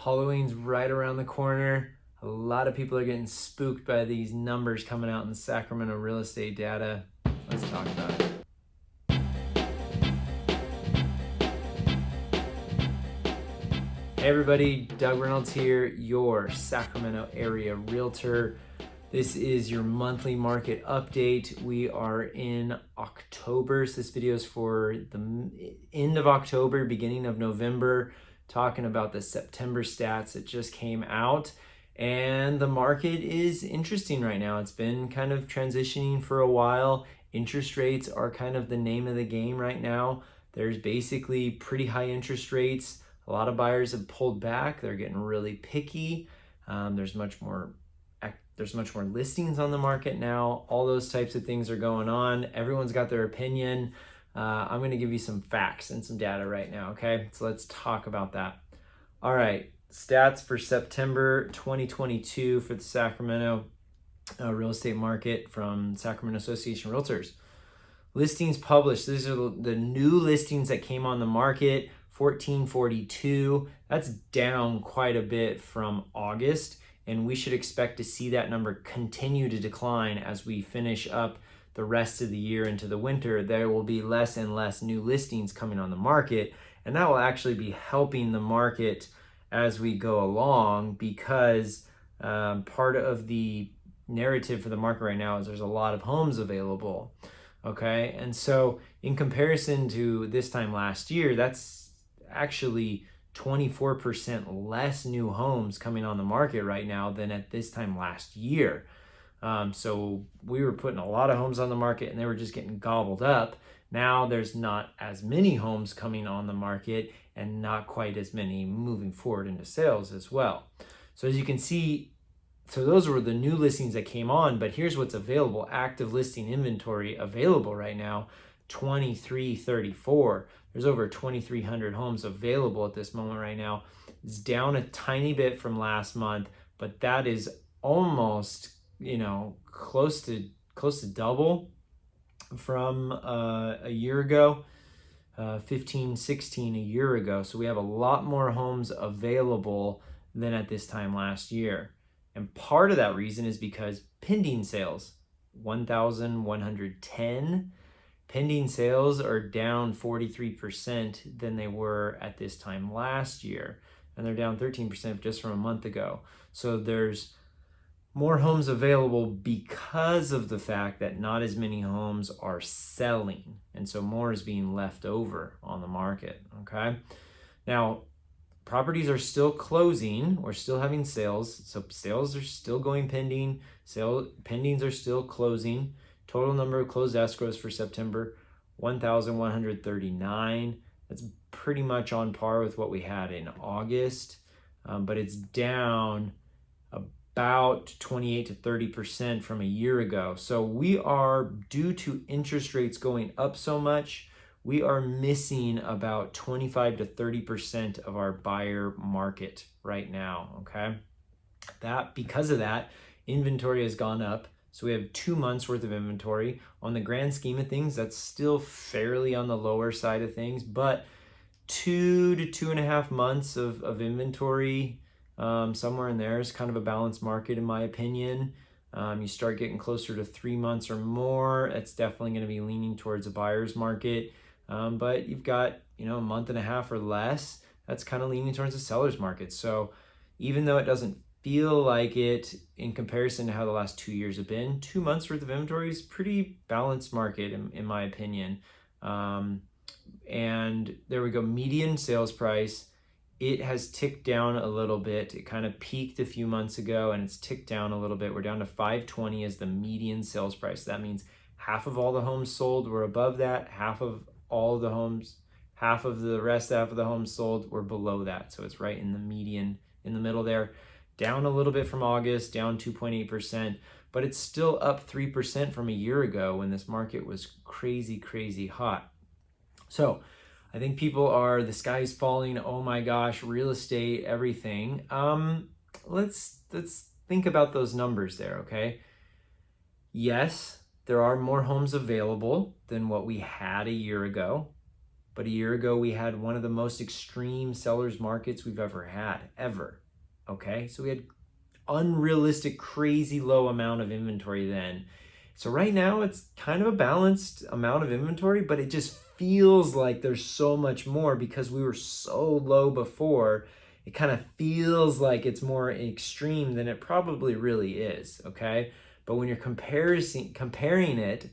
Halloween's right around the corner. A lot of people are getting spooked by these numbers coming out in the Sacramento real estate data. Let's talk about it. Hey everybody, Doug Reynolds here, your Sacramento area realtor. This is your monthly market update. We are in October, so this video is for the end of October, beginning of November, talking about the September stats that just came out. And the market is interesting right now. It's been kind of transitioning for a while. Interest rates are kind of the name of the game right now. There's basically pretty high interest rates. A lot of buyers have pulled back. They're getting really picky. There's much more listings on the market now. All those types of things are going on. Everyone's got their opinion. I'm going to give you some facts and some data right now, okay? So let's talk about that. All right, stats for September 2022 for the Sacramento real estate market from Sacramento Association Realtors. Listings published. These are the new listings that came on the market. 1442. That's down quite a bit from August, and we should expect to see that number continue to decline as we finish up the rest of the year into the winter. There will be less and less new listings coming on the market, and that will actually be helping the market as we go along, because part of the narrative for the market right now is there's a lot of homes available. Okay, and so in comparison to this time last year, that's actually 24% less new homes coming on the market right now than at this time last year. So we were putting a lot of homes on the market and they were just getting gobbled up. Now there's not as many homes coming on the market and not quite as many moving forward into sales as well. So as you can see, so those were the new listings that came on, but here's what's available. Active listing inventory available right now, 2334. There's over 2,300 homes available at this moment right now. It's down a tiny bit from last month, but that is almost, close to double from a year ago, 15, 16 a year ago. So we have a lot more homes available than at this time last year. And part of that reason is because pending sales, 1,110. Pending sales are down 43% than they were at this time last year. And they're down 13% just from a month ago. So there's more homes available because of the fact that not as many homes are selling. And so more is being left over on the market, okay? Now, properties are still closing. We're still having sales. So sales are still going pending. Pendings are still closing. Total number of closed escrows for September, 1,139. That's pretty much on par with what we had in August, but it's down about 28 to 30% from a year ago. So we are, due to interest rates going up so much, we are missing about 25 to 30% of our buyer market right now, okay? Because of that, inventory has gone up. So we have 2 months worth of inventory. On the grand scheme of things, that's still fairly on the lower side of things, but 2 to 2.5 months of inventory, somewhere in there is kind of a balanced market in my opinion. You start getting closer to 3 months or more, it's definitely gonna be leaning towards a buyer's market. But you've got, a month and a half or less, that's kind of leaning towards the seller's market. So even though it doesn't feel like it in comparison to how the last 2 years have been, 2 months worth of inventory is pretty balanced market in my opinion. And there we go, median sales price. It has ticked down a little bit. It kind of peaked a few months ago and it's ticked down a little bit. We're down to 520 as the median sales price. That means half of all the homes sold were above that, half of the rest of the homes sold were below that. So it's right in the median, in the middle there. Down a little bit from August, down 2.8%, but it's still up 3% from a year ago when this market was crazy, crazy hot. So I think people are, the sky's falling, oh my gosh, real estate, everything. Let's think about those numbers there, okay? Yes, there are more homes available than what we had a year ago. But a year ago, we had one of the most extreme sellers markets we've ever had, ever. Okay, so we had unrealistic, crazy low amount of inventory then. So right now it's kind of a balanced amount of inventory, but it just feels like there's so much more because we were so low before. It kind of feels like it's more extreme than it probably really is, okay? But when you're comparing it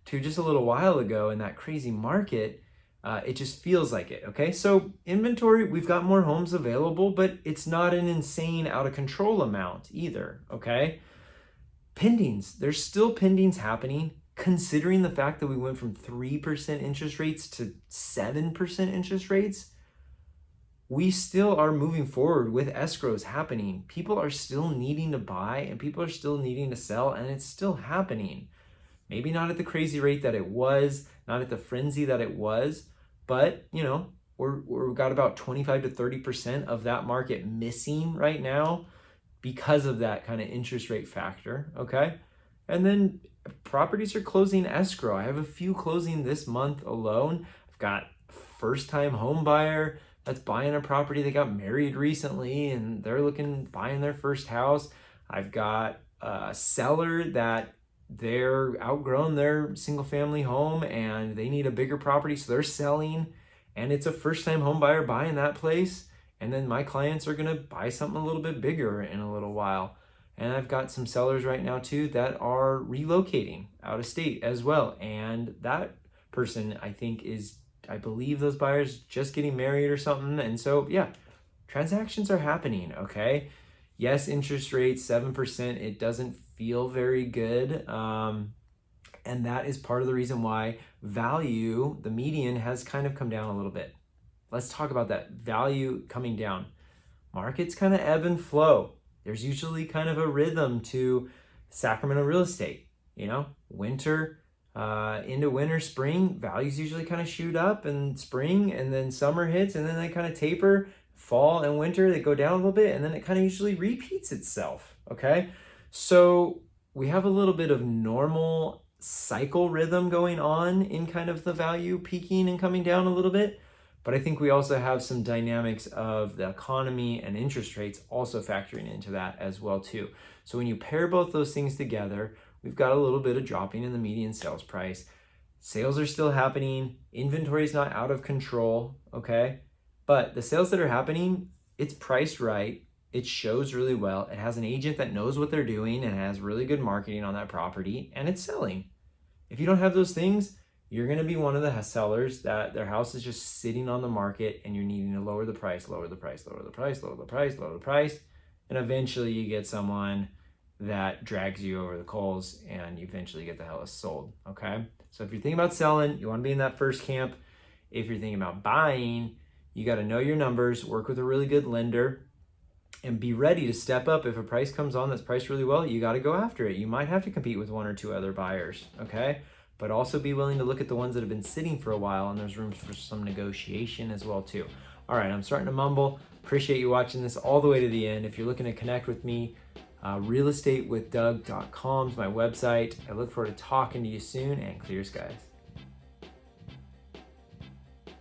to just a little while ago in that crazy market, it just feels like it, okay? So inventory, we've got more homes available, but it's not an insane out of control amount either, okay? Pendings, there's still pendings happening, considering the fact that we went from 3% interest rates to 7% interest rates. We still are moving forward with escrows happening. People are still needing to buy and people are still needing to sell, and it's still happening. Maybe not at the crazy rate that it was, not at the frenzy that it was, but you know, we've got about 25 to 30% of that market missing right now because of that kind of interest rate factor, okay? And then properties are closing escrow. I have a few closing this month alone. I've got a first-time home buyer that's buying a property. They got married recently and they're buying their first house. I've got a seller that they're outgrown their single family home and they need a bigger property, so they're selling, and it's a first-time home buyer buying that place. And then my clients are gonna buy something a little bit bigger in a little while. And I've got some sellers right now too that are relocating out of state as well. And that person, I believe those buyers just getting married or something. And so, yeah, transactions are happening, okay? Yes, interest rates, 7%, it doesn't feel very good. And that is part of the reason why value, the median, has kind of come down a little bit. Let's talk about that value coming down. Markets kind of ebb and flow. There's usually kind of a rhythm to Sacramento real estate. You know, winter, into winter, spring, values usually kind of shoot up, and spring, and then summer hits, and then they kind of taper. Fall and winter, they go down a little bit, and then it kind of usually repeats itself, okay? So we have a little bit of normal cycle rhythm going on in kind of the value peaking and coming down a little bit. But I think we also have some dynamics of the economy and interest rates also factoring into that as well too. So when you pair both those things together, we've got a little bit of dropping in the median sales price. Sales are still happening. Inventory is not out of control, okay? But the sales that are happening, it's priced right. It shows really well. It has an agent that knows what they're doing and has really good marketing on that property, and it's selling. If you don't have those things, you're going to be one of the sellers that their house is just sitting on the market and you're needing to lower the price, lower the price, lower the price, lower the price, lower the price. And eventually you get someone that drags you over the coals and you eventually get the house sold, okay? So if you're thinking about selling, you want to be in that first camp. If you're thinking about buying, you got to know your numbers, work with a really good lender, and be ready to step up. If a price comes on that's priced really well, you got to go after it. You might have to compete with one or two other buyers, okay? But also be willing to look at the ones that have been sitting for a while, and there's room for some negotiation as well too. All right, I'm starting to mumble. Appreciate you watching this all the way to the end. If you're looking to connect with me, realestatewithdoug.com is my website. I look forward to talking to you soon, and clear skies.